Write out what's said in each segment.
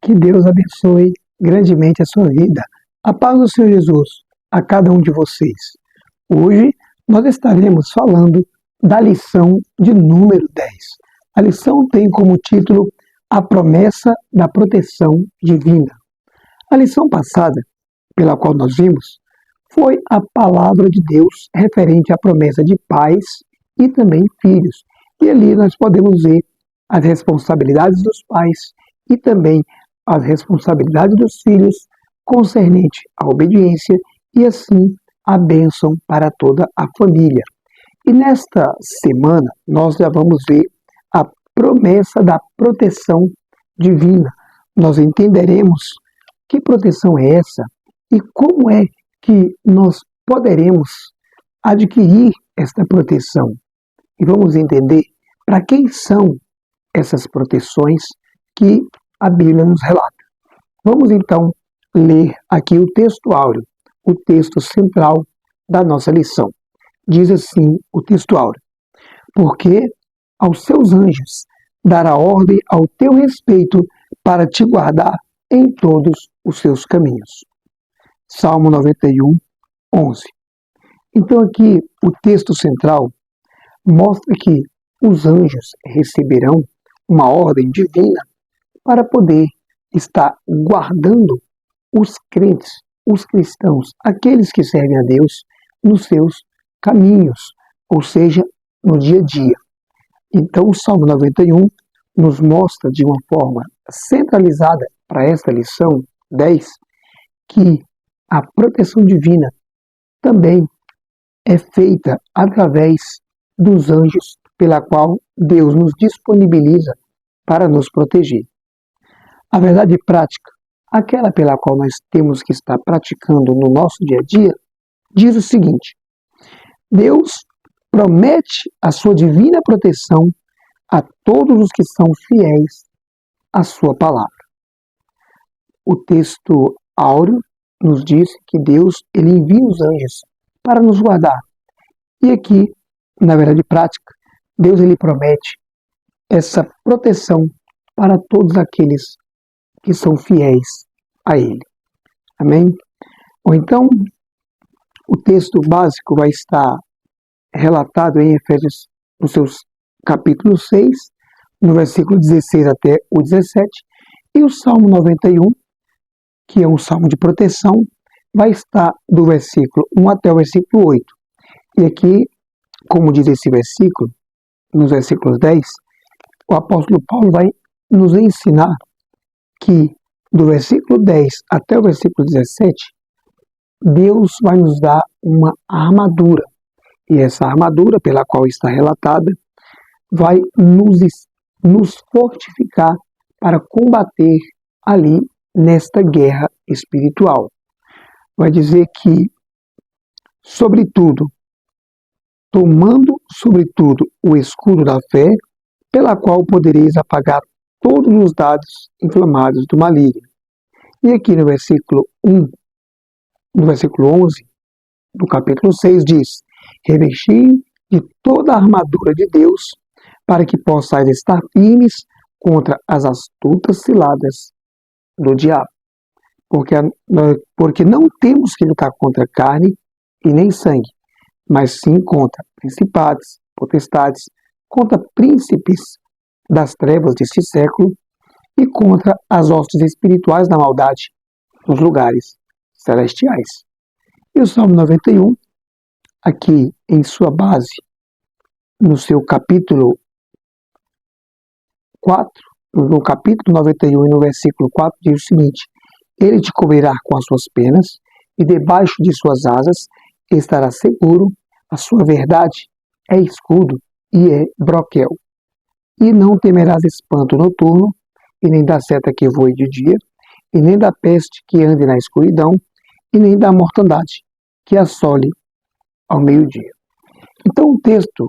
Que Deus abençoe grandemente a sua vida. A paz do Senhor Jesus a cada um de vocês. Hoje nós estaremos falando da lição de número 10. A lição tem como título A Promessa da Proteção Divina. A lição passada, pela qual nós vimos, foi a palavra de Deus referente à promessa de pais e também filhos. E ali nós podemos ver as responsabilidades dos pais e também as responsabilidades dos filhos concernente à obediência e assim a bênção para toda a família. E nesta semana nós já vamos ver a promessa da proteção divina. Nós entenderemos que proteção é essa e como é que nós poderemos adquirir esta proteção. E vamos entender para quem são essas proteções que a Bíblia nos relata. Vamos então ler aqui o texto áureo, o texto central da nossa lição. Diz assim o texto áureo: porque aos seus anjos dará ordem ao teu respeito para te guardar em todos os seus caminhos. Salmo 91, 11. Então aqui o texto central mostra que os anjos receberão uma ordem divina para poder estar guardando os crentes, os cristãos, aqueles que servem a Deus nos seus caminhos, ou seja, no dia a dia. Então o Salmo 91 nos mostra de uma forma centralizada para esta lição 10 que a proteção divina também é feita através dos anjos pela qual Deus nos disponibiliza para nos proteger. A verdade prática, aquela pela qual nós temos que estar praticando no nosso dia a dia, diz o seguinte: Deus promete a sua divina proteção a todos os que são fiéis à sua palavra. O texto áureo nos diz que Deus ele envia os anjos para nos guardar. E aqui, na verdade prática, Deus ele promete essa proteção para todos aqueles que são fiéis a Ele. Amém? Ou então, o texto básico vai estar relatado em Efésios, no seu capítulo 6, no versículo 16 até o 17, e o Salmo 91, que é um salmo de proteção, vai estar do versículo 1 até o versículo 8. E aqui, como diz esse versículo, nos versículos 10, o apóstolo Paulo vai nos ensinar que do versículo 10 até o versículo 17, Deus vai nos dar uma armadura. E essa armadura, pela qual está relatada, vai nos fortificar para combater ali nesta guerra espiritual. Vai dizer que, sobretudo, tomando sobretudo o escudo da fé, pela qual podereis apagar todos os dardos inflamados do maligno. E aqui no versículo 1, no versículo 11, do capítulo 6, diz: revesti de toda a armadura de Deus, para que possais estar firmes contra as astutas ciladas do diabo. Porque não temos que lutar contra carne e nem sangue, mas sim contra principados, potestades, contra príncipes das trevas deste século e contra as hostes espirituais da maldade nos lugares celestiais. E o Salmo 91, aqui em sua base, no seu capítulo 4, no capítulo 91 e no versículo 4, diz o seguinte: ele te cobrirá com as suas penas e debaixo de suas asas estará seguro, a sua verdade é escudo e é broquel. E não temerás espanto noturno, e nem da seta que voe de dia, e nem da peste que ande na escuridão, e nem da mortandade que assole ao meio-dia. Então o texto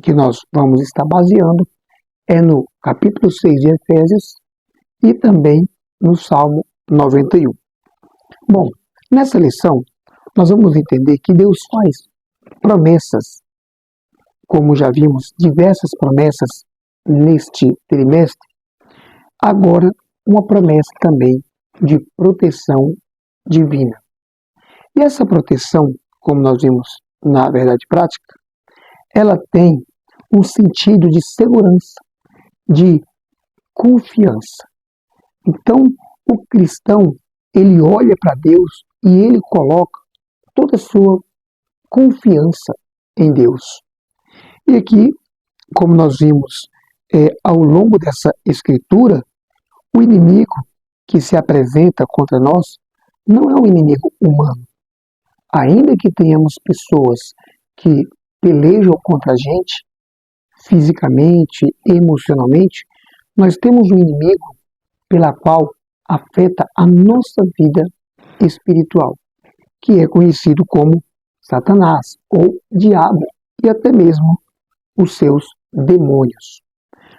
que nós vamos estar baseando é no capítulo 6 de Efésios e também no Salmo 91. Bom, nessa lição nós vamos entender que Deus faz promessas, como já vimos, diversas promessas neste trimestre. Agora, uma promessa também de proteção divina. E essa proteção, como nós vimos na verdade prática, ela tem um sentido de segurança, de confiança. Então, o cristão, ele olha para Deus e ele coloca toda a sua confiança em Deus. E aqui, como nós vimos ao longo dessa escritura, o inimigo que se apresenta contra nós não é um inimigo humano. Ainda que tenhamos pessoas que pelejam contra a gente, fisicamente, emocionalmente, nós temos um inimigo pela qual afeta a nossa vida espiritual, que é conhecido como Satanás ou Diabo e até mesmo os seus demônios.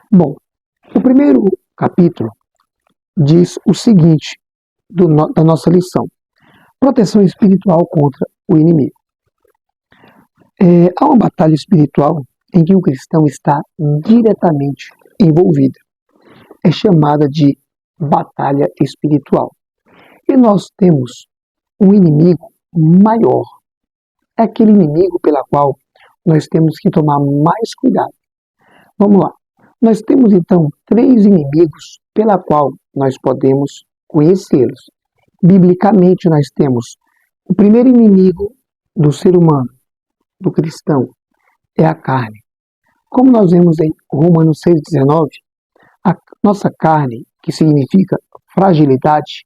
Bom, o primeiro capítulo diz o seguinte da nossa lição: proteção espiritual contra o inimigo. Há uma batalha espiritual em que o cristão está diretamente envolvido. É chamada de batalha espiritual. E nós temos um inimigo maior. É aquele inimigo pela qual nós temos que tomar mais cuidado. Vamos lá. Nós temos então 3 inimigos pela qual nós podemos conhecê-los. Biblicamente nós temos o primeiro inimigo do ser humano, do cristão, é a carne. Como nós vemos em Romanos 6,19, a nossa carne, que significa fragilidade,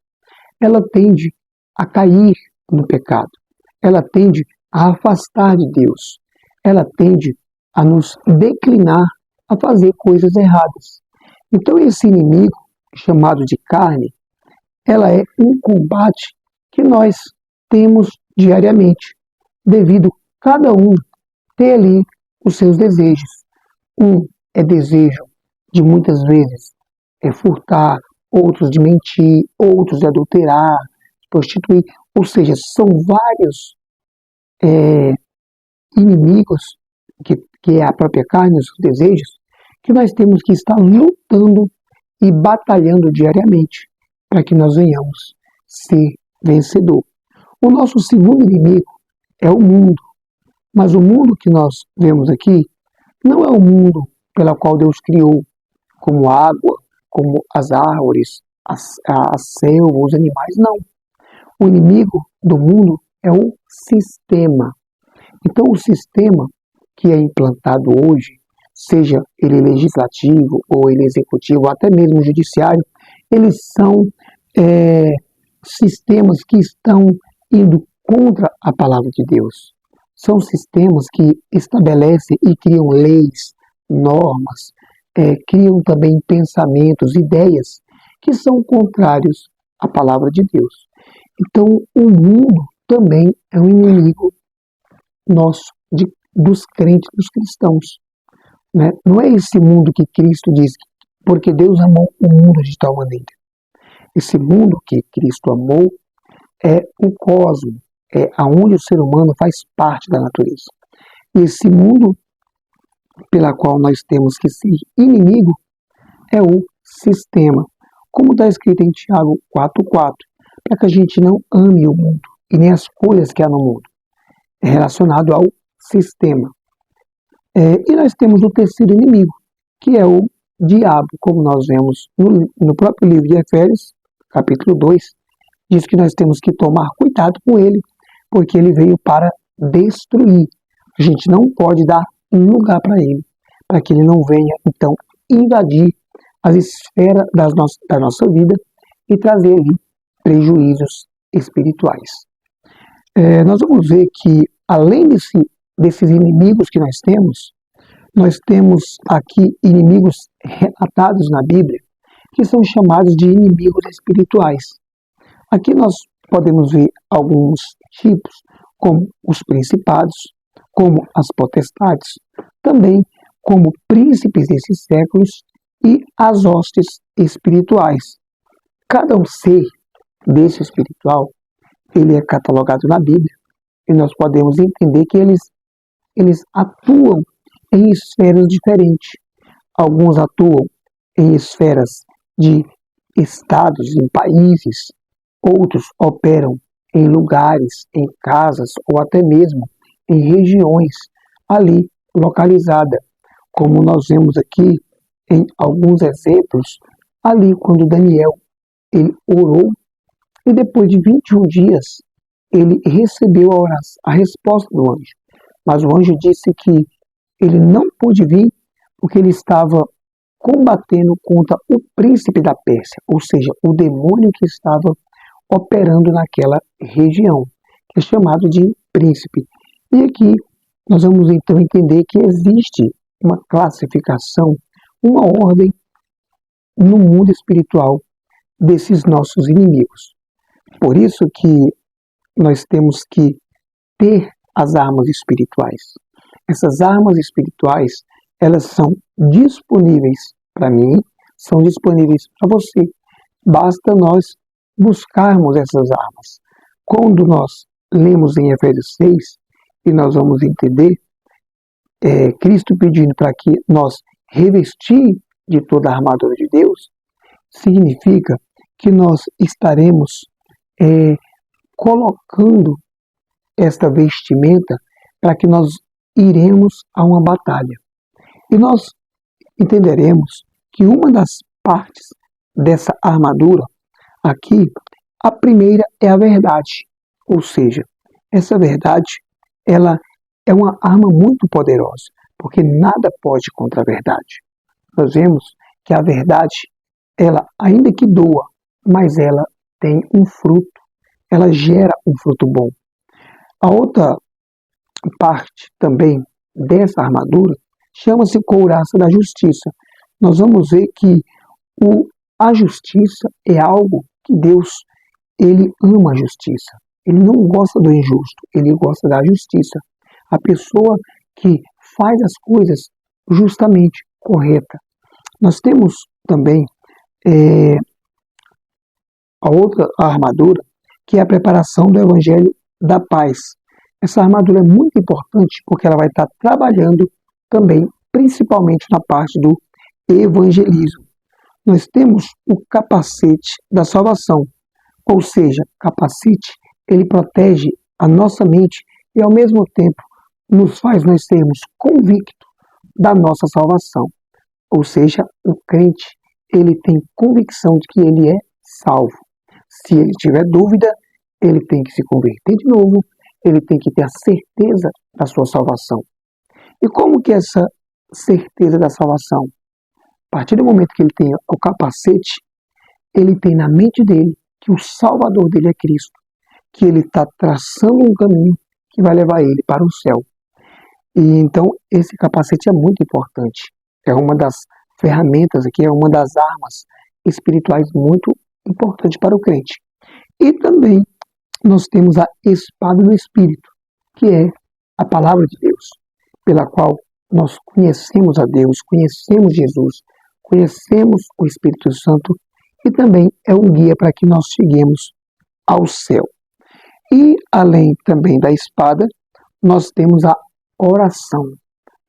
ela tende a cair no pecado. Ela tende a afastar de Deus. Ela tende a nos declinar a fazer coisas erradas. Então esse inimigo, chamado de carne, ela é um combate que nós temos diariamente, devido cada um ter ali os seus desejos. Um é desejo de muitas vezes furtar, outros de mentir, outros de adulterar, prostituir, ou seja, são vários inimigos que é a própria carne, os seus desejos, que nós temos que estar lutando e batalhando diariamente para que nós venhamos ser vencedor. O nosso segundo inimigo é o mundo, mas o mundo que nós vemos aqui não é o mundo pela qual Deus criou, como a água, como as árvores, a selva, os animais, não. O inimigo do mundo é o sistema. Então o sistema que é implantado hoje, seja ele legislativo ou ele executivo, ou até mesmo judiciário, eles são sistemas que estão indo contra a palavra de Deus. São sistemas que estabelecem e criam leis, normas, criam também pensamentos, ideias que são contrários à palavra de Deus. Então, o mundo também é um inimigo nosso, dos crentes, dos cristãos. Né? Não é esse mundo que Cristo diz, porque Deus amou o mundo de tal maneira. Esse mundo que Cristo amou é o cosmos, é aonde o ser humano faz parte da natureza. E esse mundo pela qual nós temos que ser inimigo é o sistema, como está escrito em Tiago 4,4, para que a gente não ame o mundo e nem as coisas que há no mundo. É relacionado ao sistema. E nós temos o terceiro inimigo, que é o diabo, como nós vemos no próprio livro de Efésios, capítulo 2, diz que nós temos que tomar cuidado com ele, porque ele veio para destruir. A gente não pode dar um lugar para ele, para que ele não venha, então, invadir as esferas da nossa vida e trazer ali prejuízos espirituais. Nós vamos ver que, além desses inimigos que nós temos aqui inimigos relatados na Bíblia, que são chamados de inimigos espirituais. Aqui nós podemos ver alguns tipos, como os principados, como as potestades, também como príncipes desses séculos e as hostes espirituais. Cada um ser desse espiritual, ele é catalogado na Bíblia, e nós podemos entender que eles atuam em esferas diferentes. Alguns atuam em esferas de estados, em países, outros operam em lugares, em casas ou até mesmo em regiões ali localizadas, como nós vemos aqui em alguns exemplos, ali quando Daniel ele orou e depois de 21 dias ele recebeu a resposta do anjo. Mas o anjo disse que ele não pôde vir porque ele estava combatendo contra o príncipe da Pérsia, ou seja, o demônio que estava operando naquela região, que é chamado de príncipe. E aqui nós vamos então entender que existe uma classificação, uma ordem no mundo espiritual desses nossos inimigos. Por isso que nós temos que ter as armas espirituais. Essas armas espirituais, elas são disponíveis para mim, são disponíveis para você. Basta nós buscarmos essas armas. Quando nós lemos em Efésios 6, e nós vamos entender Cristo pedindo para que nós revestir de toda a armadura de Deus, significa que nós estaremos colocando esta vestimenta para que nós iremos a uma batalha. E nós entenderemos que uma das partes dessa armadura aqui, a primeira é a verdade. Ou seja, essa verdade, ela é uma arma muito poderosa, porque nada pode contra a verdade. Nós vemos que a verdade, ela, ainda que doa, mas ela tem um fruto, ela gera um fruto bom. A outra parte também dessa armadura chama-se couraça da justiça. Nós vamos ver que a justiça é algo que Deus, ele ama a justiça. Ele não gosta do injusto, ele gosta da justiça. A pessoa que faz as coisas justamente, correta. Nós temos também a outra armadura, que é a preparação do Evangelho da Paz. Essa armadura é muito importante porque ela vai estar trabalhando também, principalmente na parte do evangelismo. Nós temos o capacete da salvação, ou seja, capacete, ele protege a nossa mente e ao mesmo tempo nos faz nós sermos convictos da nossa salvação. Ou seja, o crente, ele tem convicção de que ele é salvo. Se ele tiver dúvida, ele tem que se converter de novo, ele tem que ter a certeza da sua salvação. E como que é essa certeza da salvação? A partir do momento que ele tem o capacete, ele tem na mente dele que o Salvador dele é Cristo, que ele está traçando um caminho que vai levar ele para o céu. E então esse capacete é muito importante. É uma das ferramentas aqui, é uma das armas espirituais muito importante para o crente. E também nós temos a espada do Espírito, que é a palavra de Deus, pela qual nós conhecemos a Deus, conhecemos Jesus, conhecemos o Espírito Santo e também é um guia para que nós cheguemos ao céu. E além também da espada, nós temos a oração.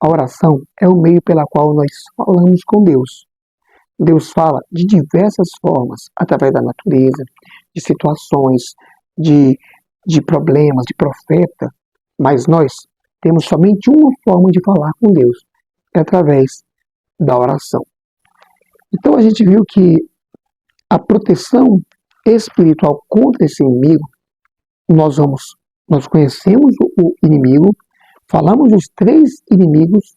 A oração é o meio pela qual nós falamos com Deus. Deus fala de diversas formas, através da natureza, de situações, de problemas, de profeta, mas nós temos somente uma forma de falar com Deus, é através da oração. Então a gente viu que a proteção espiritual contra esse inimigo, nós conhecemos o inimigo, falamos dos 3 inimigos,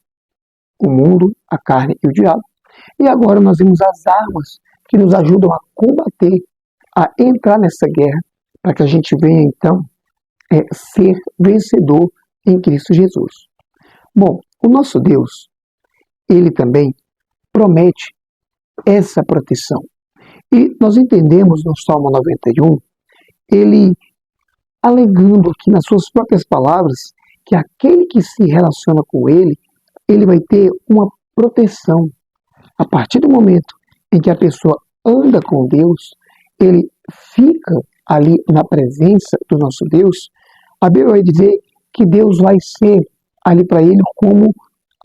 o mundo, a carne e o diabo, e agora nós vemos as armas que nos ajudam a combater, a entrar nessa guerra, para que a gente venha então ser vencedor em Cristo Jesus. Bom, o nosso Deus, ele também promete essa proteção. E nós entendemos no Salmo 91, ele alegando aqui nas suas próprias palavras, que aquele que se relaciona com ele vai ter uma proteção. A partir do momento em que a pessoa anda com Deus, ele fica ali na presença do nosso Deus, a Bíblia vai dizer que Deus vai ser ali para ele como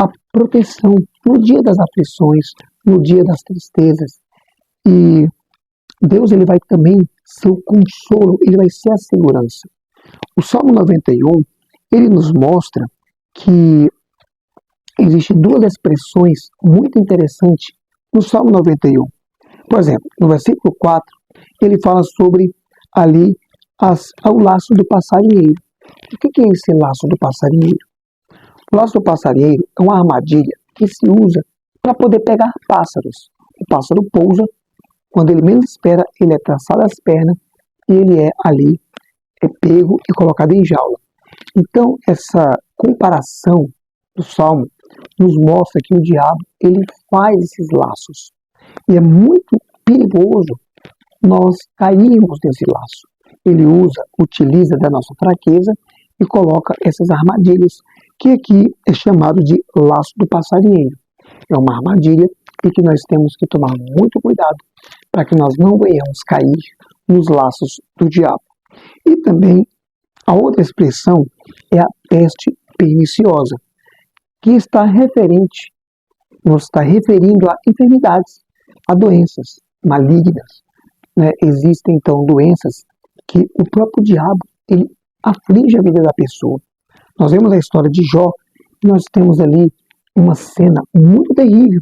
a proteção no dia das aflições, no dia das tristezas. E Deus ele vai também ser o consolo, ele vai ser a segurança. O Salmo 91, ele nos mostra que existem duas expressões muito interessantes no Salmo 91. Por exemplo, no versículo 4, ele fala sobre ali o laço do passarinheiro. O que é esse laço do passarinheiro? O laço do passarinheiro é uma armadilha que se usa para poder pegar pássaros. O pássaro pousa, quando ele menos espera, ele é traçado às pernas e ele é ali pego e colocado em jaula. Então, essa comparação do Salmo nos mostra que o diabo ele faz esses laços. E é muito perigoso nós cairmos nesse laço. Ele utiliza da nossa fraqueza e coloca essas armadilhas, que aqui é chamado de laço do passarinheiro. É uma armadilha e que nós temos que tomar muito cuidado para que nós não venhamos cair nos laços do diabo. E também a outra expressão é a peste perniciosa, que está nos está referindo a enfermidades, a doenças malignas. Existem então doenças que o próprio diabo ele aflige a vida da pessoa. Nós vemos a história de Jó e nós temos ali uma cena muito terrível.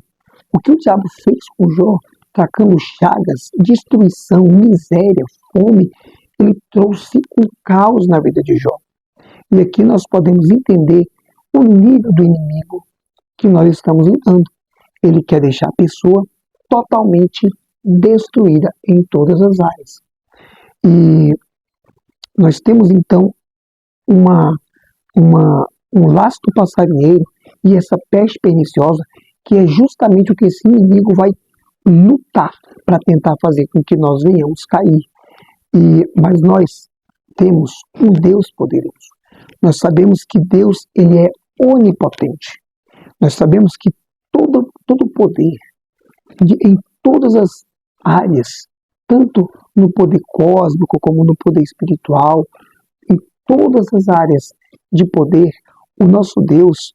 O que o diabo fez com Jó, tacando chagas, destruição, miséria, fome, ele trouxe um caos na vida de Jó. E aqui nós podemos entender o nível do inimigo que nós estamos lidando. Ele quer deixar a pessoa totalmente destruída em todas as áreas. E nós temos então um laço do passarinheiro e essa peste perniciosa, que é justamente o que esse inimigo vai lutar para tentar fazer com que nós venhamos cair. Mas nós temos um Deus poderoso. Nós sabemos que Deus ele é onipotente. Nós sabemos que todo poder, em todas as áreas, tanto no poder cósmico como no poder espiritual, em todas as áreas de poder, o nosso Deus,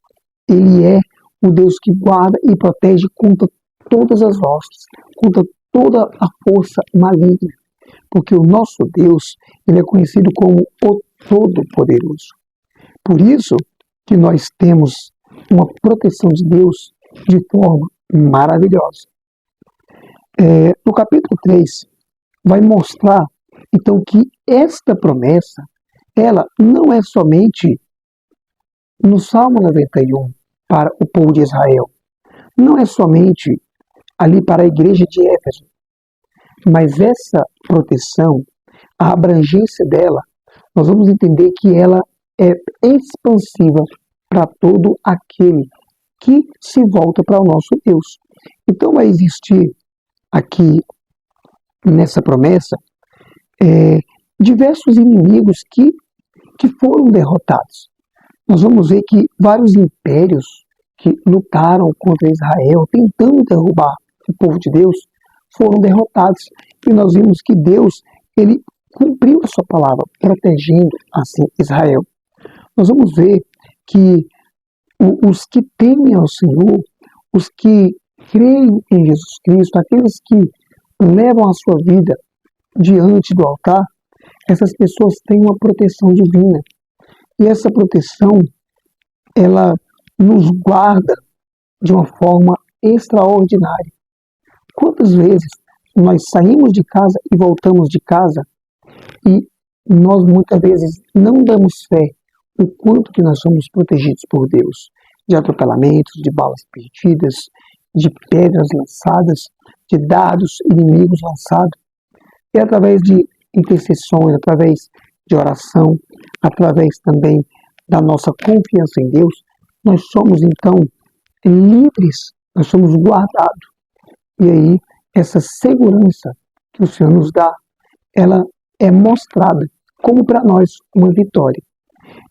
ele é o Deus que guarda e protege contra todas as hostes, contra toda a força maligna, porque o nosso Deus, ele é conhecido como o Todo-Poderoso. Por isso que nós temos uma proteção de Deus de forma maravilhosa. No capítulo 3, vai mostrar, então, que esta promessa, ela não é somente no Salmo 91 para o povo de Israel, não é somente ali para a igreja de Éfeso, mas essa proteção, a abrangência dela, nós vamos entender que ela é expansiva para todo aquele que se volta para o nosso Deus. Então vai existir aqui nessa promessa diversos inimigos que foram derrotados. Nós vamos ver que vários impérios que lutaram contra Israel, tentando derrubar o povo de Deus, foram derrotados. E nós vimos que Deus ele cumpriu a sua palavra, protegendo assim Israel. Nós vamos ver que os que temem ao Senhor, os que creem em Jesus Cristo, aqueles que levam a sua vida diante do altar, essas pessoas têm uma proteção divina. E essa proteção, ela nos guarda de uma forma extraordinária. Quantas vezes nós saímos de casa e voltamos de casa e nós muitas vezes não damos fé o quanto que nós somos protegidos por Deus, de atropelamentos, de balas perdidas, de pedras lançadas, de dardos inimigos lançados. E através de intercessões, através de oração, através também da nossa confiança em Deus, nós somos então livres, nós somos guardados. E aí, essa segurança que o Senhor nos dá, ela é mostrada como para nós uma vitória.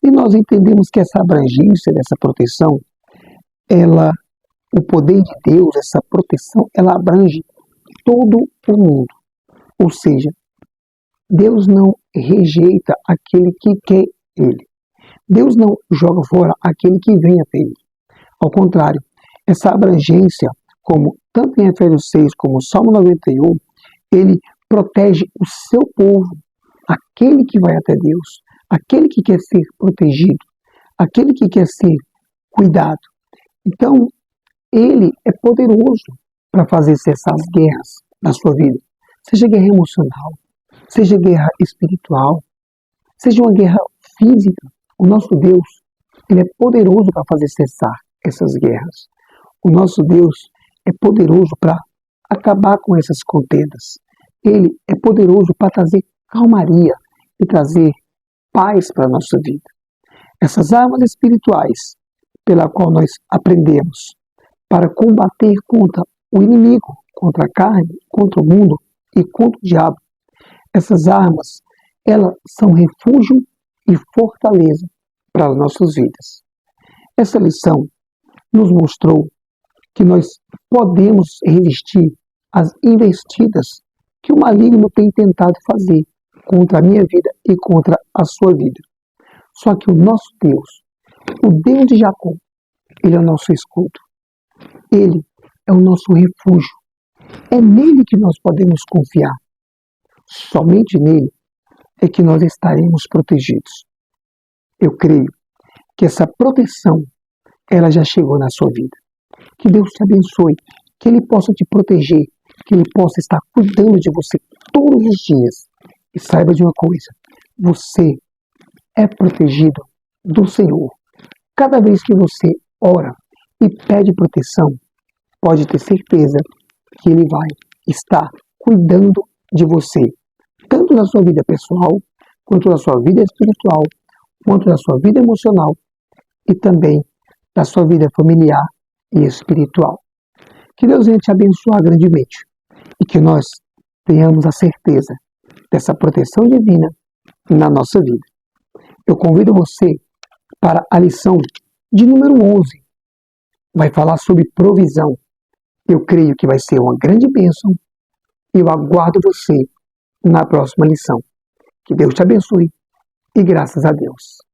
E nós entendemos que essa abrangência dessa proteção, o poder de Deus, essa proteção, ela abrange todo o mundo. Ou seja, Deus não rejeita aquele que quer Ele. Deus não joga fora aquele que vem até Ele. Ao contrário, essa abrangência, como tanto em Efésios 6 como o Salmo 91, ele protege o seu povo, aquele que vai até Deus, aquele que quer ser protegido, aquele que quer ser cuidado. Então, ele é poderoso para fazer cessar as guerras na sua vida. Seja guerra emocional, seja guerra espiritual, seja uma guerra física. O nosso Deus, ele é poderoso para fazer cessar essas guerras. O nosso Deus é poderoso para acabar com essas contendas. Ele é poderoso para trazer calmaria e trazer paz para a nossa vida. Essas armas espirituais pela qual nós aprendemos para combater contra o inimigo, contra a carne, contra o mundo e contra o diabo. Essas armas, elas são refúgio e fortaleza para as nossas vidas. Essa lição nos mostrou que nós podemos resistir às investidas que o maligno tem tentado fazer contra a minha vida e contra a sua vida. Só que o nosso Deus, o Deus de Jacó, ele é o nosso escudo. Ele é o nosso refúgio. É nele que nós podemos confiar. Somente nele é que nós estaremos protegidos. Eu creio que essa proteção, ela já chegou na sua vida. Que Deus te abençoe, que Ele possa te proteger, que Ele possa estar cuidando de você todos os dias. E saiba de uma coisa, você é protegido do Senhor. Cada vez que você ora e pede proteção, pode ter certeza que Ele vai estar cuidando de você, tanto na sua vida pessoal, quanto na sua vida espiritual, quanto na sua vida emocional e também na sua vida familiar e espiritual. Que Deus venha te abençoar grandemente e que nós tenhamos a certeza dessa proteção divina na nossa vida. Eu convido você para a lição de número 11. Vai falar sobre provisão. Eu creio que vai ser uma grande bênção e eu aguardo você na próxima lição. Que Deus te abençoe e graças a Deus.